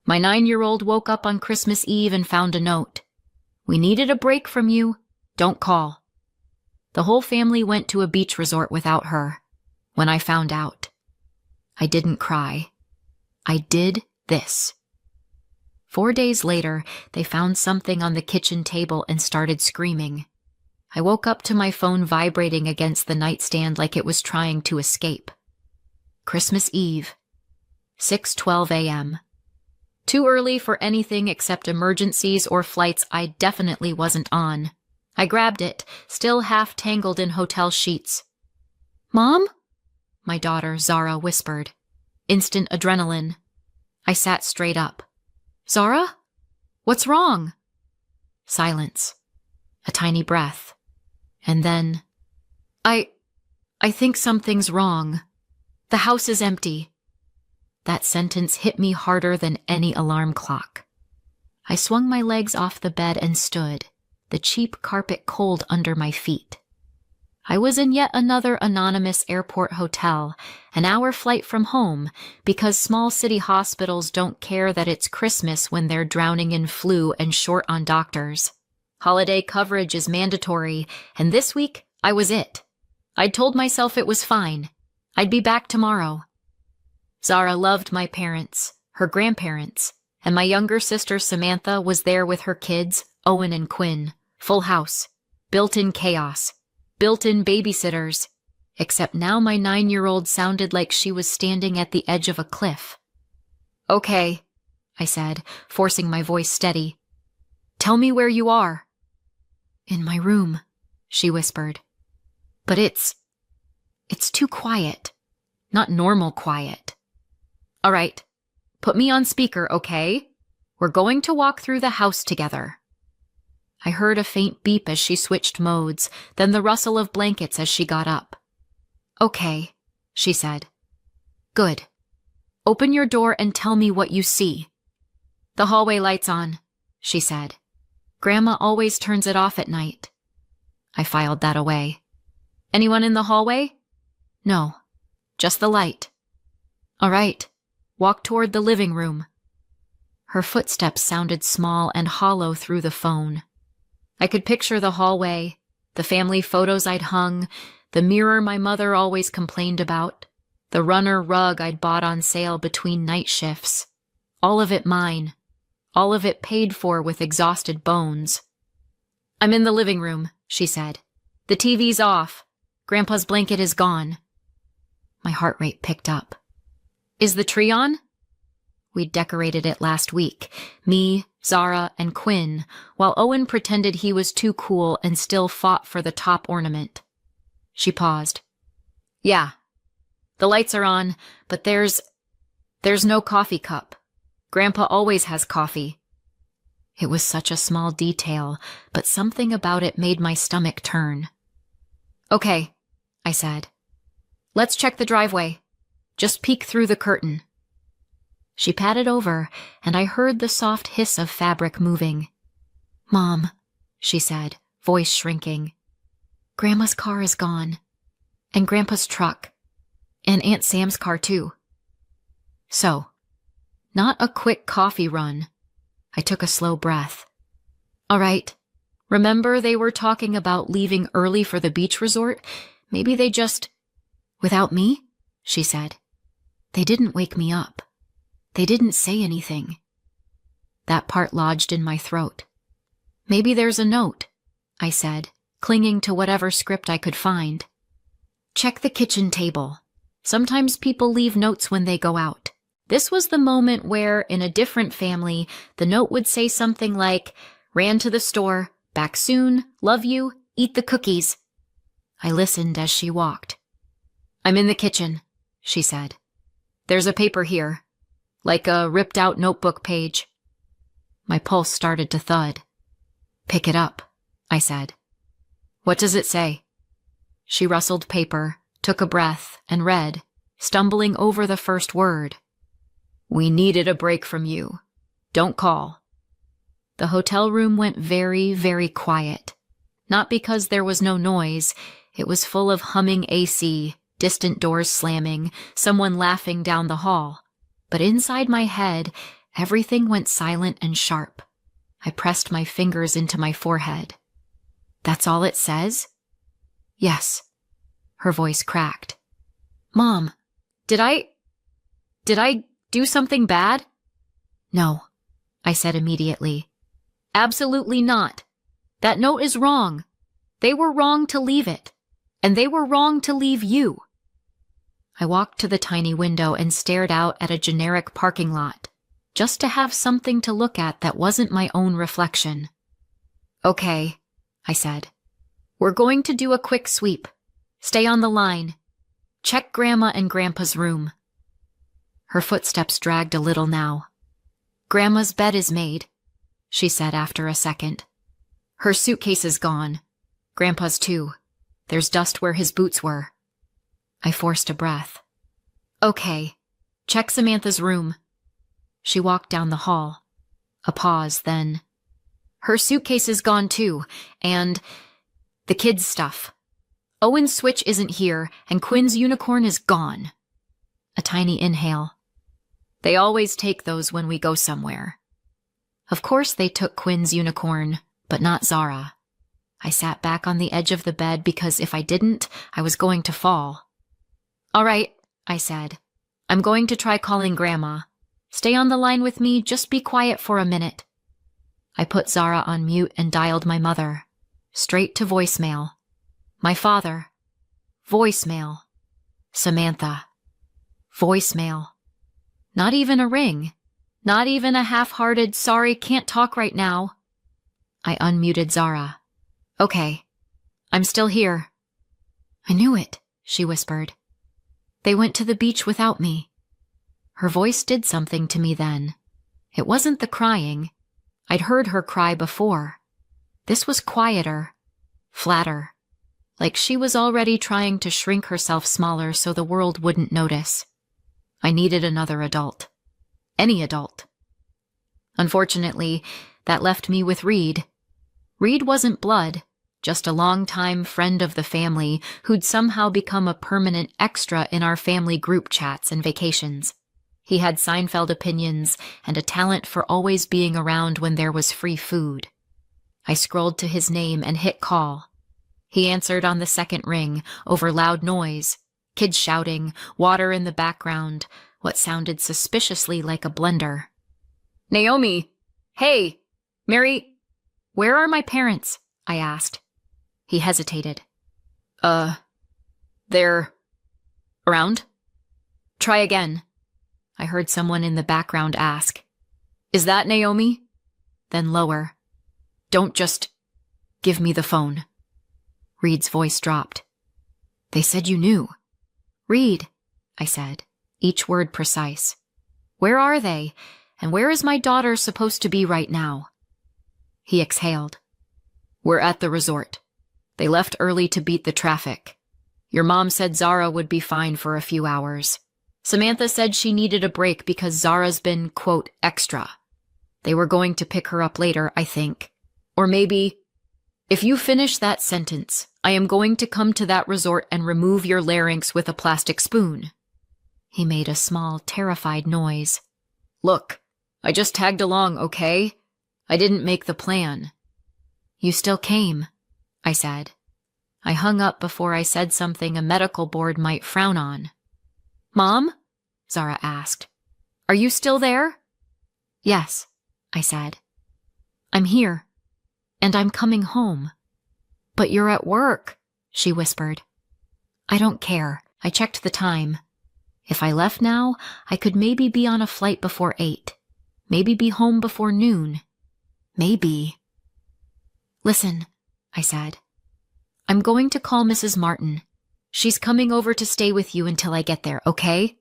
My 9-year-old woke up on Christmas Eve and found a note. We needed a break from you. Don't call. The whole family went to a beach resort without her. When I found out, I didn't cry. I did this. 4 days later, they found something on the kitchen table and started screaming. I woke up to my phone vibrating against the nightstand like it was trying to escape. Christmas Eve, 6:12 a.m. Too early for anything except emergencies or flights I definitely wasn't on. I grabbed it, still half tangled in hotel sheets. "Mom?" my daughter, Zara, whispered. Instant adrenaline. I sat straight up. "Zara? What's wrong?" Silence. A tiny breath. And then, I think something's wrong. The house is empty." That sentence hit me harder than any alarm clock. I swung my legs off the bed and stood, the cheap carpet cold under my feet. I was in yet another anonymous airport hotel, an hour flight from home, because small city hospitals don't care that it's Christmas when they're drowning in flu and short on doctors. Holiday coverage is mandatory, and this week I was it. I'd told myself it was fine. I'd be back tomorrow. Zara loved my parents, her grandparents, and my younger sister Samantha was there with her kids, Owen and Quinn. Full house. Built-in chaos. Built-in babysitters. Except now my 9-year-old sounded like she was standing at the edge of a cliff. "Okay," I said, forcing my voice steady. "Tell me where you are." "In my room," she whispered. "But it's too quiet. Not normal quiet." "All right. Put me on speaker, okay? We're going to walk through the house together." I heard a faint beep as she switched modes, then the rustle of blankets as she got up. "Okay," she said. "Good. Open your door and tell me what you see." "The hallway light's on," she said. "Grandma always turns it off at night." I filed that away. "Anyone in the hallway?" "No, just the light." "All right. Walk toward the living room." Her footsteps sounded small and hollow through the phone. I could picture the hallway, the family photos I'd hung, the mirror my mother always complained about, the runner rug I'd bought on sale between night shifts. All of it mine. All of it paid for with exhausted bones. "I'm in the living room," she said. "The TV's off. Grandpa's blanket is gone." My heart rate picked up. "Is the tree on?" We'd decorated it last week, me, Zara, and Quinn, while Owen pretended he was too cool and still fought for the top ornament. She paused. "Yeah. The lights are on, but there's no coffee cup. Grandpa always has coffee." It was such a small detail, but something about it made my stomach turn. "Okay," I said. "Let's check the driveway. Just peek through the curtain." She patted over, and I heard the soft hiss of fabric moving. "Mom," she said, voice shrinking. "Grandma's car is gone. And Grandpa's truck. And Aunt Sam's car, too." So, not a quick coffee run. I took a slow breath. "All right. Remember they were talking about leaving early for the beach resort? Maybe they just—" "Without me?" she said. "They didn't wake me up. They didn't say anything." That part lodged in my throat. "Maybe there's a note," I said, clinging to whatever script I could find. "Check the kitchen table. Sometimes people leave notes when they go out." This was the moment where, in a different family, the note would say something like, "Ran to the store, back soon, love you, eat the cookies." I listened as she walked. "I'm in the kitchen," she said. "There's a paper here. Like a ripped-out notebook page." My pulse started to thud. "Pick it up," I said. "What does it say?" She rustled paper, took a breath, and read, stumbling over the first word. "We needed a break from you. Don't call." The hotel room went very, very quiet. Not because there was no noise. It was full of humming AC, distant doors slamming, someone laughing down the hall. But inside my head, Everything went silent and sharp. I pressed my fingers into my forehead. That's all it says? Yes. Her voice cracked. Mom, did I do something bad? No, I said immediately. Absolutely not. That note is wrong. They were wrong to leave it, and they were wrong to leave you. I walked to the tiny window and stared out at a generic parking lot, just to have something to look at that wasn't my own reflection. Okay, I said. We're going to do a quick sweep. Stay on the line. Check Grandma and Grandpa's room. Her footsteps dragged a little now. Grandma's bed is made, she said after a second. Her suitcase is gone. Grandpa's too. There's dust where his boots were. I forced a breath. Okay, check Samantha's room. She walked down the hall. A pause, then. Her suitcase is gone too, and the kids' stuff. Owen's Switch isn't here, and Quinn's unicorn is gone. A tiny inhale. They always take those when we go somewhere. Of course they took Quinn's unicorn, but not Zara. I sat back on the edge of the bed because if I didn't, I was going to fall. All right, I said. I'm going to try calling Grandma. Stay on the line with me, just be quiet for a minute. I put Zara on mute and dialed my mother. Straight to voicemail. My father. Voicemail. Samantha. Voicemail. Not even a ring. Not even a half-hearted, sorry, can't talk right now. I unmuted Zara. Okay. I'm still here. I knew it, she whispered. They went to the beach without me. Her voice did something to me then. It wasn't the crying. I'd heard her cry before. This was quieter, flatter, like she was already trying to shrink herself smaller so the world wouldn't notice. I needed another adult. Any adult. Unfortunately, that left me with Reed. Reed wasn't blood, just a longtime friend of the family who'd somehow become a permanent extra in our family group chats and vacations. He had Seinfeld opinions and a talent for always being around when there was free food. I scrolled to his name and hit call. He answered on the second ring, over loud noise, kids shouting, water in the background, what sounded suspiciously like a blender. Naomi! Hey! Mary! Where are my parents? I asked. He hesitated. They're around? Try again. I heard someone in the background ask. Is that Naomi? Then lower. Don't just give me the phone. Reed's voice dropped. They said you knew. Reed, I said, each word precise. Where are they? And where is my daughter supposed to be right now? He exhaled. We're at the resort. They left early to beat the traffic. Your mom said Zara would be fine for a few hours. Samantha said she needed a break because Zara's been, quote, extra. They were going to pick her up later, I think. Or maybe, if you finish that sentence, I am going to come to that resort and remove your larynx with a plastic spoon. He made a small, terrified noise. Look, I just tagged along, okay? I didn't make the plan. You still came, I said. I hung up before I said something a medical board might frown on. Mom? Zara asked. Are you still there? Yes, I said. I'm here, and I'm coming home. But you're at work, she whispered. I don't care. I checked the time. If I left now, I could maybe be on a flight before 8. Maybe be home before noon. Maybe. Listen, I said. I'm going to call Mrs. Martin. She's coming over to stay with you until I get there, okay?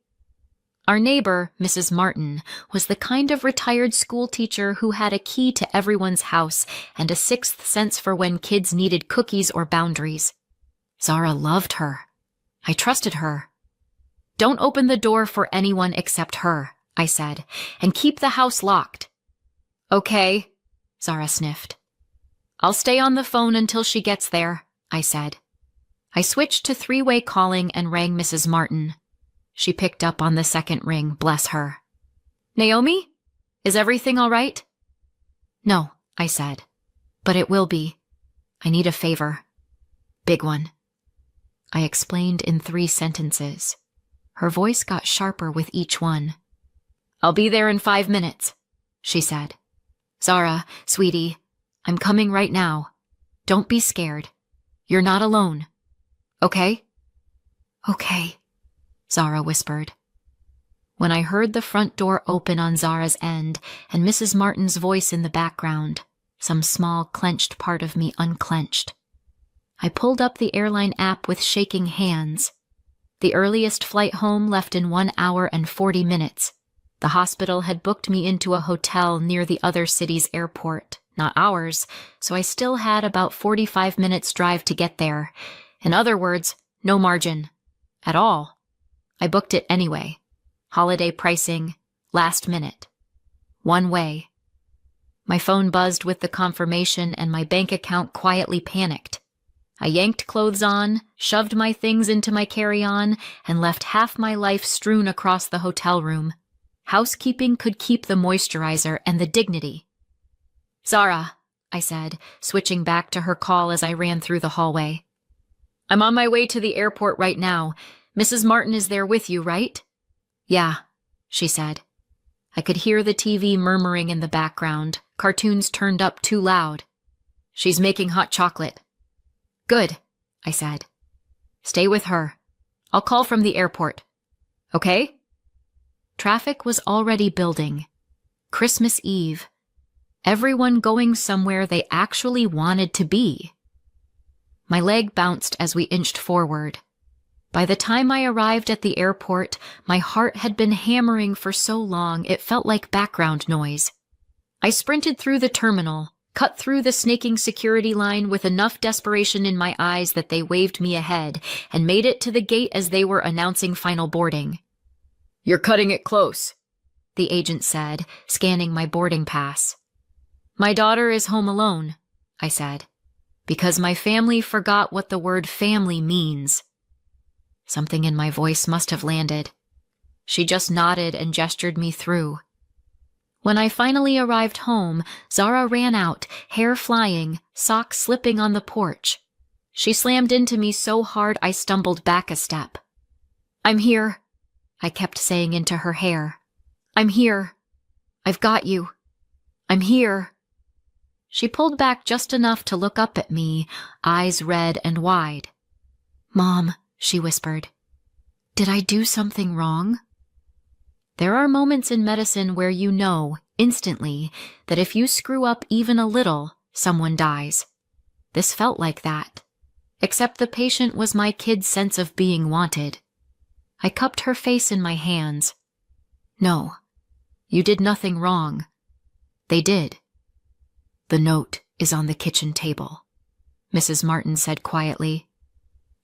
Our neighbor, Mrs. Martin, was the kind of retired school teacher who had a key to everyone's house and a sixth sense for when kids needed cookies or boundaries. Zara loved her. I trusted her. Don't open the door for anyone except her, I said, and keep the house locked. Okay, Zara sniffed. I'll stay on the phone until she gets there, I said. I switched to three-way calling and rang Mrs. Martin. She picked up on the second ring, bless her. Naomi? Is everything all right? No, I said, but it will be. I need a favor. Big one. I explained in 3 sentences. Her voice got sharper with each one. I'll be there in 5 minutes, she said. Zara, sweetie, I'm coming right now. Don't be scared. You're not alone. Okay? Okay, Zara whispered. When I heard the front door open on Zara's end and Mrs. Martin's voice in the background, some small clenched part of me unclenched. I pulled up the airline app with shaking hands. The earliest flight home left in 1 hour and 40 minutes. The hospital had booked me into a hotel near the other city's airport, not ours, so I still had about 45 minutes drive to get there. In other words, no margin. At all. I booked it anyway. Holiday pricing, last minute. One way. My phone buzzed with the confirmation and my bank account quietly panicked. I yanked clothes on, shoved my things into my carry-on, and left half my life strewn across the hotel room. Housekeeping could keep the moisturizer and the dignity. Zara, I said, switching back to her call as I ran through the hallway. I'm on my way to the airport right now. Mrs. Martin is there with you, right? Yeah, she said. I could hear the TV murmuring in the background, cartoons turned up too loud. She's making hot chocolate. Good, I said. Stay with her. I'll call from the airport. Okay? Traffic was already building. Christmas Eve. Everyone going somewhere they actually wanted to be. My leg bounced as we inched forward. By the time I arrived at the airport, my heart had been hammering for so long it felt like background noise. I sprinted through the terminal, cut through the snaking security line with enough desperation in my eyes that they waved me ahead, and made it to the gate as they were announcing final boarding. You're cutting it close, the agent said, scanning my boarding pass. My daughter is home alone, I said, because my family forgot what the word family means. Something in my voice must have landed. She just nodded and gestured me through. When I finally arrived home, Zara ran out, hair flying, socks slipping on the porch. She slammed into me so hard I stumbled back a step. I'm here, I kept saying into her hair. I'm here. I've got you. I'm here. She pulled back just enough to look up at me, eyes red and wide. Mom, she whispered. Did I do something wrong? There are moments in medicine where you know, instantly, that if you screw up even a little, someone dies. This felt like that. Except the patient was my kid's sense of being wanted. I cupped her face in my hands. No, you did nothing wrong. They did. The note is on the kitchen table, Mrs. Martin said quietly.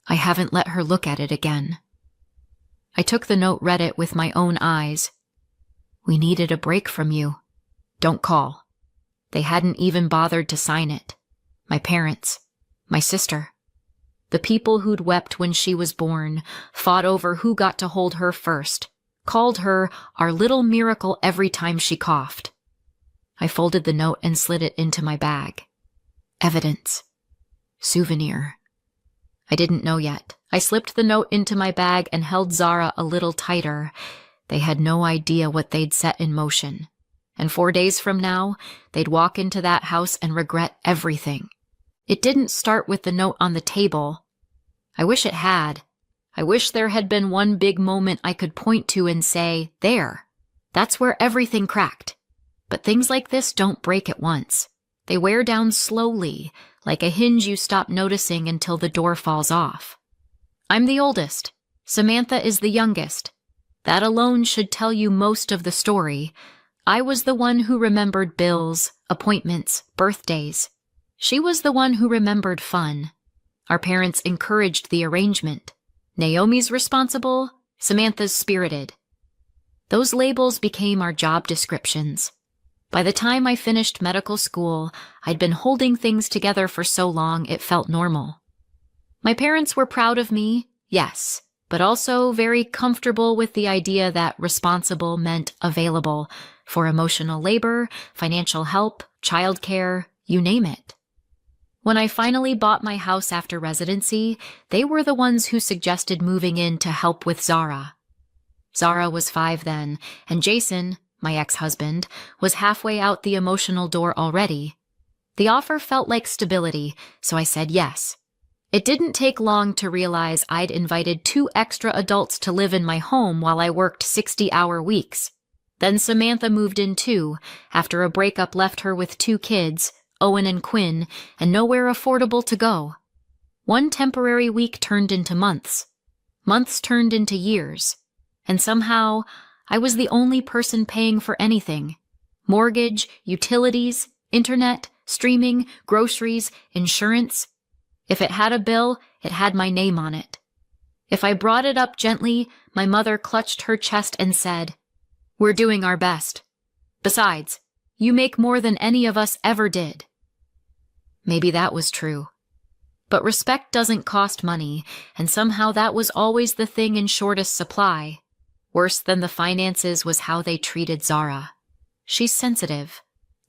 I haven't let her look at it again. I took the note, read it with my own eyes. We needed a break from you. Don't call. They hadn't even bothered to sign it. My parents, my sister. The people who'd wept when she was born, fought over who got to hold her first, called her our little miracle every time she coughed. I folded the note and slid it into my bag. Evidence. Souvenir. I didn't know yet. I slipped the note into my bag and held Zara a little tighter. They had no idea what they'd set in motion. And 4 days from now, they'd walk into that house and regret everything. It didn't start with the note on the table. I wish it had. I wish there had been one big moment I could point to and say, there. That's where everything cracked. But things like this don't break at once. They wear down slowly, like a hinge you stop noticing until the door falls off. I'm the oldest. Samantha is the youngest. That alone should tell you most of the story. I was the one who remembered bills, appointments, birthdays. She was the one who remembered fun. Our parents encouraged the arrangement. Naomi's responsible, Samantha's spirited. Those labels became our job descriptions. By the time I finished medical school, I'd been holding things together for so long it felt normal. My parents were proud of me, yes, but also very comfortable with the idea that responsible meant available, for emotional labor, financial help, childcare, you name it. When I finally bought my house after residency, they were the ones who suggested moving in to help with Zara. Zara was 5 then, and Jason, my ex-husband, was halfway out the emotional door already. The offer felt like stability, so I said yes. It didn't take long to realize I'd invited 2 extra adults to live in my home while I worked 60-hour weeks. Then Samantha moved in too, after a breakup left her with 2 kids, Owen and Quinn, and nowhere affordable to go. One temporary week turned into months. Months turned into years. And somehow, I was the only person paying for anything. Mortgage, utilities, internet, streaming, groceries, insurance. If it had a bill, it had my name on it. If I brought it up gently, my mother clutched her chest and said, "We're doing our best. Besides, you make more than any of us ever did." Maybe that was true. But respect doesn't cost money, and somehow that was always the thing in shortest supply. Worse than the finances was how they treated Zara. She's sensitive.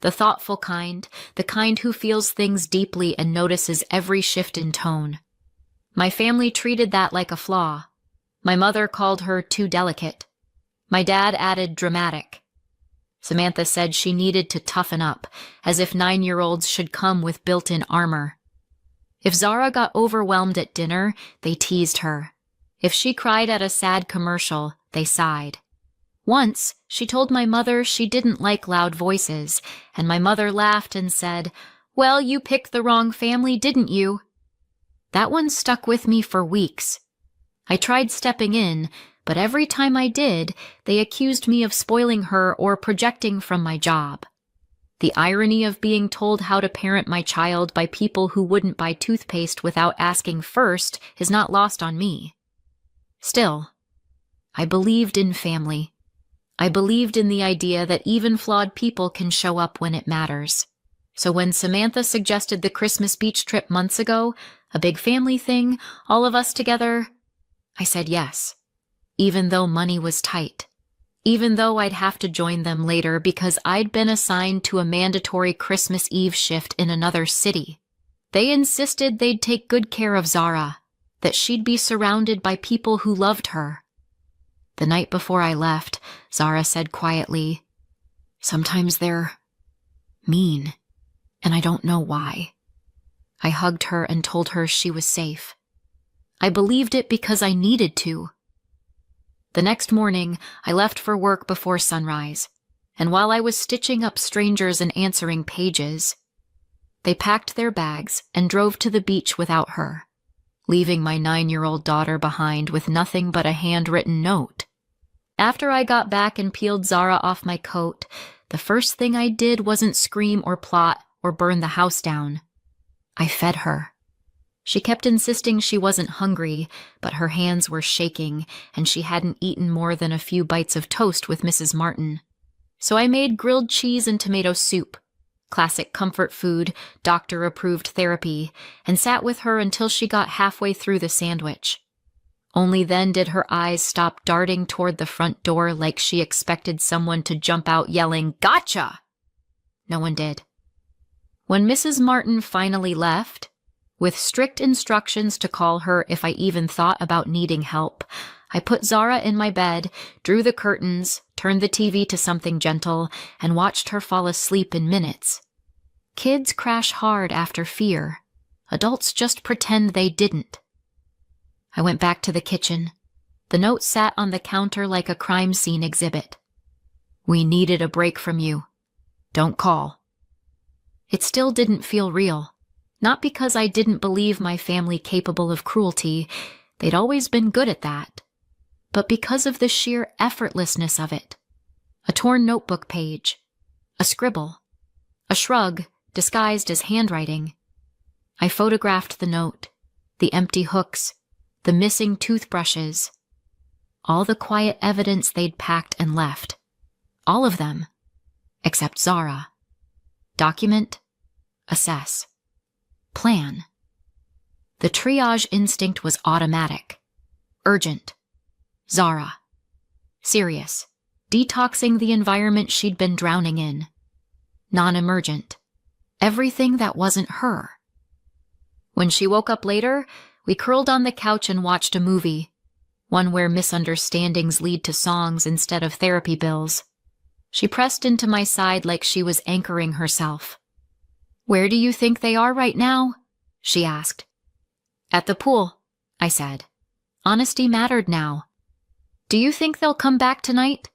The thoughtful kind, the kind who feels things deeply and notices every shift in tone. My family treated that like a flaw. My mother called her too delicate. My dad added dramatic. Samantha said she needed to toughen up, as if 9-year-olds should come with built-in armor. If Zara got overwhelmed at dinner, they teased her. If she cried at a sad commercial, they sighed. Once, she told my mother she didn't like loud voices, and my mother laughed and said, "Well, you picked the wrong family, didn't you?" That one stuck with me for weeks. I tried stepping in, but every time I did, they accused me of spoiling her or projecting from my job. The irony of being told how to parent my child by people who wouldn't buy toothpaste without asking first is not lost on me. Still, I believed in family. I believed in the idea that even flawed people can show up when it matters. So when Samantha suggested the Christmas beach trip months ago, a big family thing, all of us together, I said yes. Even though money was tight. Even though I'd have to join them later because I'd been assigned to a mandatory Christmas Eve shift in another city. They insisted they'd take good care of Zara, that she'd be surrounded by people who loved her. The night before I left, Zara said quietly, "Sometimes they're mean, and I don't know why." I hugged her and told her she was safe. I believed it because I needed to. The next morning, I left for work before sunrise, and while I was stitching up strangers and answering pages, they packed their bags and drove to the beach without her, leaving my 9-year-old daughter behind with nothing but a handwritten note. After I got back and peeled Zara off my coat, the first thing I did wasn't scream or plot or burn the house down. I fed her. She kept insisting she wasn't hungry, but her hands were shaking, and she hadn't eaten more than a few bites of toast with Mrs. Martin. So I made grilled cheese and tomato soup, classic comfort food, doctor-approved therapy, and sat with her until she got halfway through the sandwich. Only then did her eyes stop darting toward the front door like she expected someone to jump out yelling, "Gotcha!" No one did. When Mrs. Martin finally left, with strict instructions to call her if I even thought about needing help, I put Zara in my bed, drew the curtains, turned the TV to something gentle, and watched her fall asleep in minutes. Kids crash hard after fear. Adults just pretend they didn't. I went back to the kitchen. The note sat on the counter like a crime scene exhibit. "We needed a break from you. Don't call." It still didn't feel real. Not because I didn't believe my family capable of cruelty, they'd always been good at that, but because of the sheer effortlessness of it. A torn notebook page, a scribble, a shrug disguised as handwriting. I photographed the note, the empty hooks, the missing toothbrushes, all the quiet evidence they'd packed and left. All of them, except Zara. Document, assess. Plan. The triage instinct was automatic. Urgent. Zara. Serious. detoxing the environment she'd been drowning in. Non-emergent. Everything that wasn't her. When she woke up later, we curled on the couch and watched a movie, one where misunderstandings lead to songs instead of therapy bills. She pressed into my side like she was anchoring herself. "Where do you think they are right now?" she asked. "At the pool," I said. Honesty mattered now. "Do you think they'll come back tonight?"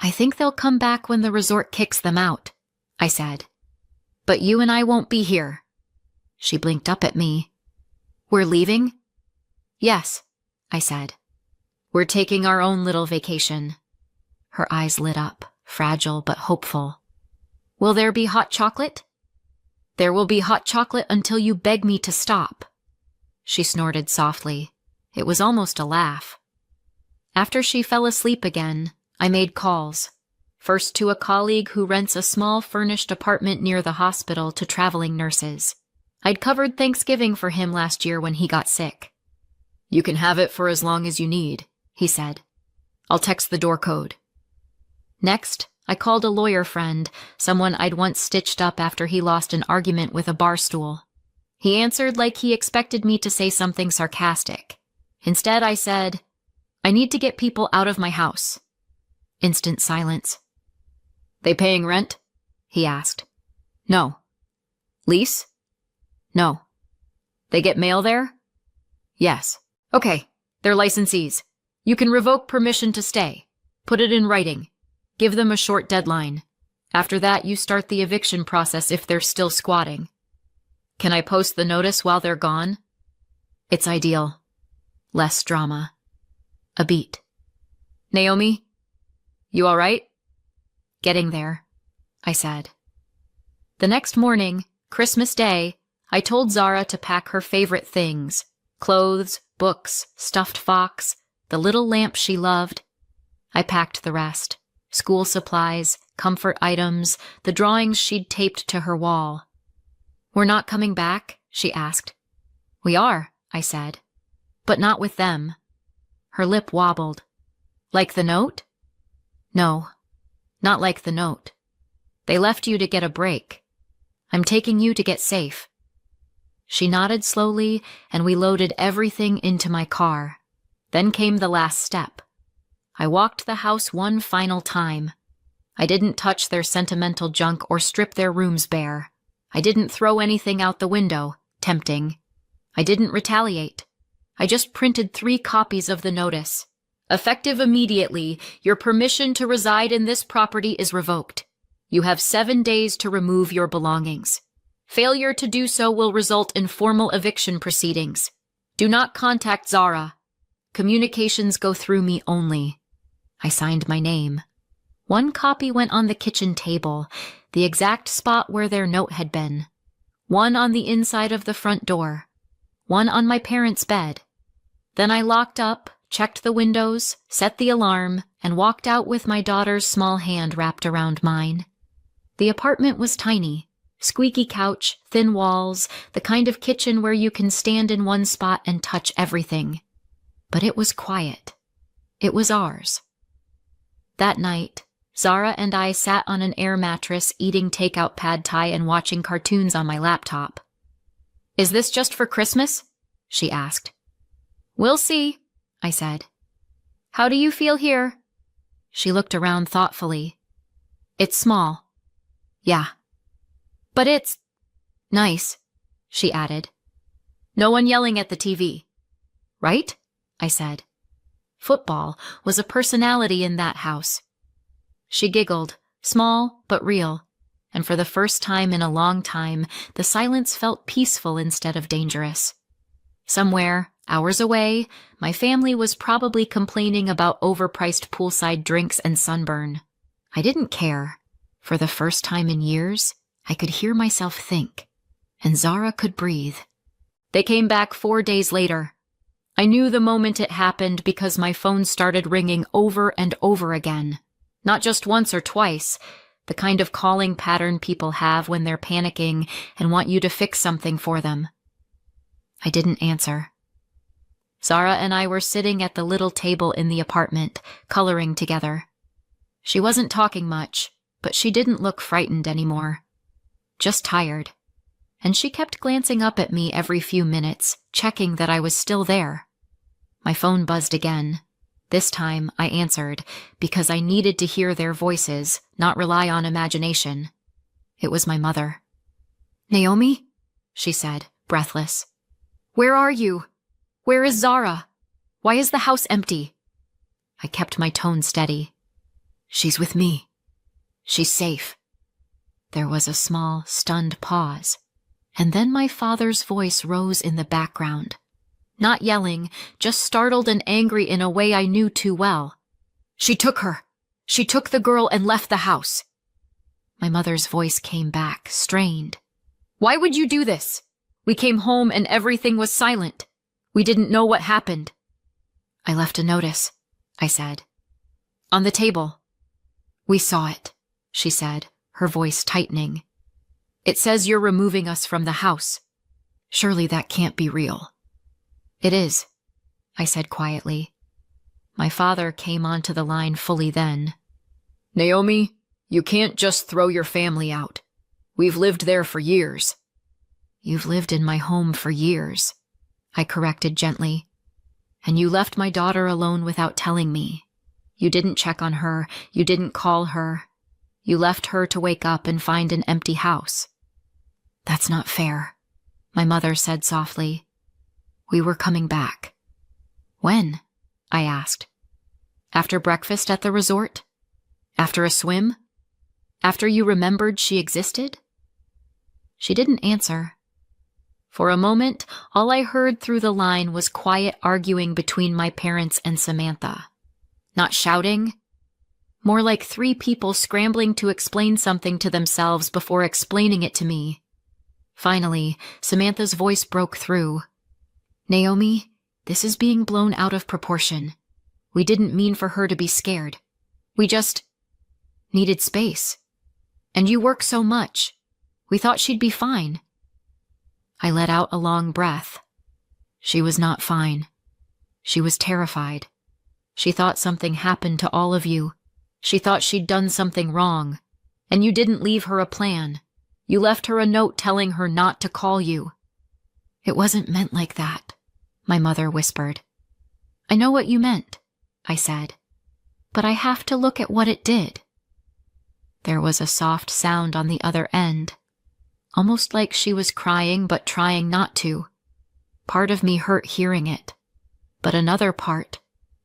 "I think they'll come back when the resort kicks them out," I said. "But you and I won't be here." She blinked up at me. "We're leaving?" "Yes," I said. "We're taking our own little vacation." Her eyes lit up, fragile but hopeful. "Will there be hot chocolate?" "There will be hot chocolate until you beg me to stop." She snorted softly. It was almost a laugh. After she fell asleep again, I made calls. First to a colleague who rents a small furnished apartment near the hospital to traveling nurses. I'd covered Thanksgiving for him last year when he got sick. "You can have it for as long as you need," he said. "I'll text the door code." Next, I called a lawyer friend, someone I'd once stitched up after he lost an argument with a bar stool. He answered like he expected me to say something sarcastic. Instead, I said, "I need to get people out of my house." Instant silence. "They paying rent?" he asked. "No." "Lease?" "No." "They get mail there?" "Yes." "Okay, they're licensees. You can revoke permission to stay. Put it in writing. Give them a short deadline. After that, you start the eviction process if they're still squatting. Can I post the notice while they're gone?" "It's ideal. Less drama." A beat. "Naomi? You all right?" "Getting there," I said. The next morning, Christmas Day, I told Zara to pack her favorite things: clothes, books, stuffed fox, the little lamp she loved. I packed the rest: school supplies, comfort items, the drawings she'd taped to her wall. "We're not coming back?" she asked. "We are," I said. "But not with them." Her lip wobbled. "Like the note?" "No, not like the note. They left you to get a break. I'm taking you to get safe." She nodded slowly, and we loaded everything into my car. Then came the last step. I walked the house one final time. I didn't touch their sentimental junk or strip their rooms bare. I didn't throw anything out the window, tempting. I didn't retaliate. I just printed 3 copies of the notice. "Effective immediately, your permission to reside in this property is revoked. You have 7 days to remove your belongings. Failure to do so will result in formal eviction proceedings. Do not contact Zara. Communications go through me only." I signed my name. 1 copy went on the kitchen table, the exact spot where their note had been. 1 on the inside of the front door. 1 on my parents' bed. Then I locked up, checked the windows, set the alarm, and walked out with my daughter's small hand wrapped around mine. The apartment was tiny. Squeaky couch, thin walls, the kind of kitchen where you can stand in one spot and touch everything. But it was quiet. It was ours. That night, Zara and I sat on an air mattress eating takeout pad thai and watching cartoons on my laptop. "Is this just for Christmas?" she asked. "We'll see," I said. "How do you feel here?" She looked around thoughtfully. "It's small." "Yeah." "But it's nice," she added. "No one yelling at the TV." "Right?" I said. Football was a personality in that house. She giggled, small but real, and for the first time in a long time, the silence felt peaceful instead of dangerous. Somewhere, hours away, my family was probably complaining about overpriced poolside drinks and sunburn. I didn't care. For the first time in years, I could hear myself think, and Zara could breathe. They came back 4 days later. I knew the moment it happened because my phone started ringing over and over again. Not just once or twice, the kind of calling pattern people have when they're panicking and want you to fix something for them. I didn't answer. Zara and I were sitting at the little table in the apartment, coloring together. She wasn't talking much, but she didn't look frightened anymore. Just tired. And she kept glancing up at me every few minutes, checking that I was still there. My phone buzzed again. This time I answered, because I needed to hear their voices, not rely on imagination. It was my mother. "Naomi?" she said, breathless. "Where are you? Where is Zara? Why is the house empty?" I kept my tone steady. "She's with me. She's safe." There was a small, stunned pause, and then my father's voice rose in the background. Not yelling, just startled and angry in a way I knew too well. "She took her. She took the girl and left the house." My mother's voice came back, strained. "Why would you do this? We came home and everything was silent. We didn't know what happened." "I left a notice," I said. "On the table." "We saw it," she said, her voice tightening. "It says you're removing us from the house. Surely that can't be real." "It is," I said quietly. My father came onto the line fully then. "Naomi, you can't just throw your family out. We've lived there for years." "You've lived in my home for years," I corrected gently. "And you left my daughter alone without telling me. You didn't check on her. You didn't call her. You left her to wake up and find an empty house." "That's not fair," my mother said softly. "We were coming back." "When?" I asked. "After breakfast at the resort? After a swim? After you remembered she existed?" She didn't answer. For a moment, all I heard through the line was quiet arguing between my parents and Samantha. Not shouting, more like three people scrambling to explain something to themselves before explaining it to me. Finally, Samantha's voice broke through. "Naomi, this is being blown out of proportion. We didn't mean for her to be scared. We just needed space. And you work so much. We thought she'd be fine." I let out a long breath. She was not fine. She was terrified. She thought something happened to all of you. She thought she'd done something wrong. And you didn't leave her a plan. You left her a note telling her not to call you. "It wasn't meant like that," my mother whispered. "I know what you meant," I said. "But I have to look at what it did." There was a soft sound on the other end, almost like she was crying but trying not to. Part of me hurt hearing it, but another part,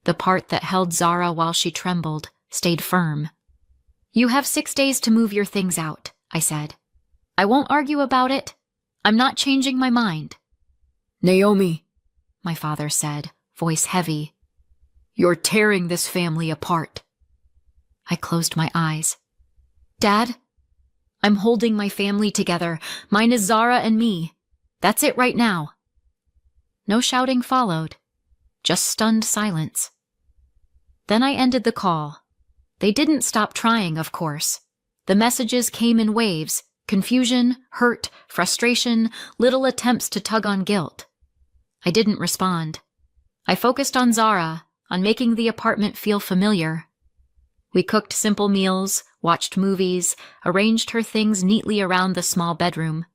the part that held Zara while she trembled, stayed firm. "You have 6 days to move your things out," I said. "I won't argue about it. I'm not changing my mind." "Naomi," my father said, voice heavy, "you're tearing this family apart." I closed my eyes. "Dad, I'm holding my family together. Mine is Zara and me. That's it right now." No shouting followed, just stunned silence. Then I ended the call. They didn't stop trying, of course. The messages came in waves, confusion, hurt, frustration, little attempts to tug on guilt. I didn't respond. I focused on Zara, on making the apartment feel familiar. We cooked simple meals, watched movies, arranged her things neatly around the small bedroom.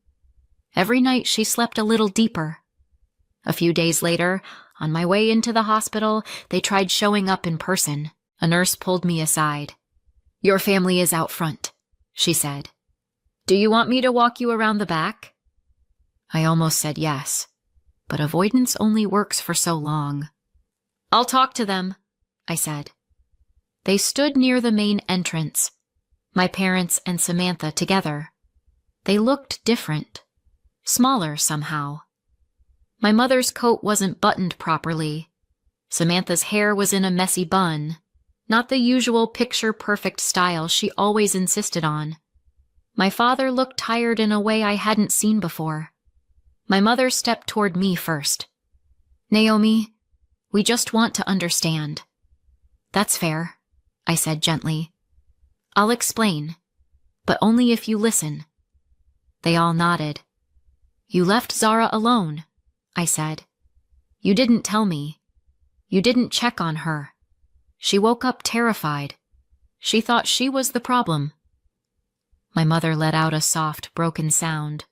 Every night she slept a little deeper. A few days later, on my way into the hospital, they tried showing up in person. A nurse pulled me aside. "Your family is out front," she said. "Do you want me to walk you around the back?" I almost said yes, but avoidance only works for so long. "I'll talk to them," I said. They stood near the main entrance, my parents and Samantha together. They looked different, smaller somehow. My mother's coat wasn't buttoned properly. Samantha's hair was in a messy bun, not the usual picture-perfect style she always insisted on. My father looked tired in a way I hadn't seen before. My mother stepped toward me first. "Naomi, we just want to understand." "That's fair," I said gently. "I'll explain, but only if you listen." They all nodded. "You left Zara alone," I said. "You didn't tell me. You didn't check on her. She woke up terrified. She thought she was the problem. My mother let out a soft, broken sound.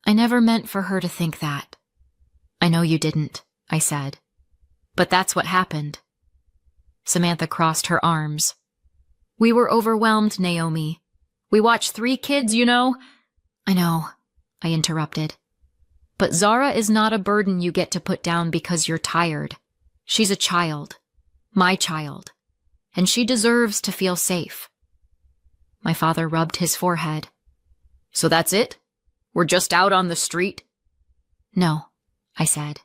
I never meant for her to think that. I know you didn't, I said. But that's what happened. Samantha crossed her arms. We were overwhelmed, Naomi. We watched 3 kids, you know. I know, I interrupted. But Zara is not a burden you get to put down because you're tired. She's a child. My child. And she deserves to feel safe. My father rubbed his forehead. So that's it? We're just out on the street? No, I said.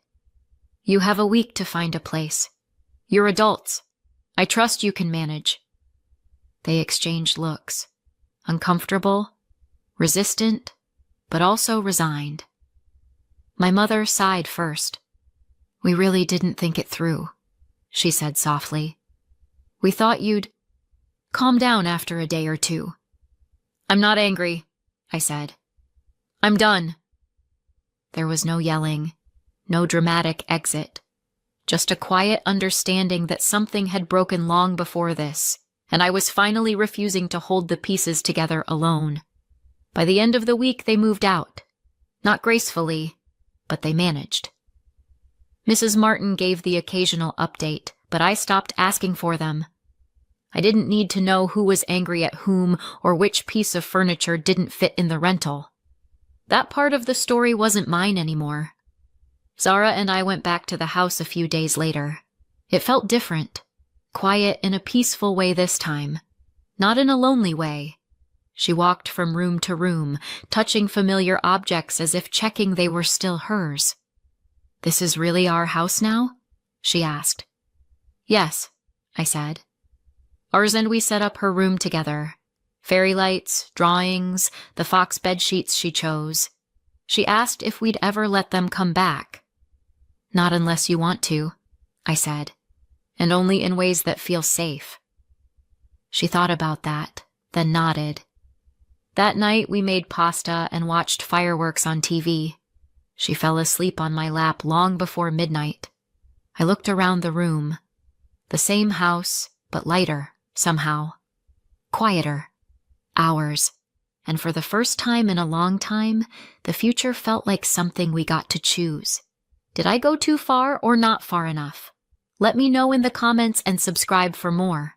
You have a week to find a place. You're adults. I trust you can manage. They exchanged looks. Uncomfortable, resistant, but also resigned. My mother sighed first. We really didn't think it through, she said softly. We thought you'd calm down after a day or 2. I'm not angry, I said. I'm done. There was no yelling, no dramatic exit, just a quiet understanding that something had broken long before this, and I was finally refusing to hold the pieces together alone. By the end of the week, they moved out. Not gracefully, but they managed. Mrs. Martin gave the occasional update, but I stopped asking for them. I didn't need to know who was angry at whom or which piece of furniture didn't fit in the rental. That part of the story wasn't mine anymore. Zara and I went back to the house a few days later. It felt different. Quiet in a peaceful way this time. Not in a lonely way. She walked from room to room, touching familiar objects as if checking they were still hers. This is really our house now? She asked. Yes, I said. Ours, and we set up her room together. Fairy lights, drawings, the fox bedsheets she chose. She asked if we'd ever let them come back. Not unless you want to, I said, and only in ways that feel safe. She thought about that, then nodded. That night we made pasta and watched fireworks on TV. She fell asleep on my lap long before midnight. I looked around the room. The same house, but lighter, somehow. Quieter. Ours. And for the first time in a long time, the future felt like something we got to choose. Did I go too far or not far enough? Let me know in the comments and subscribe for more.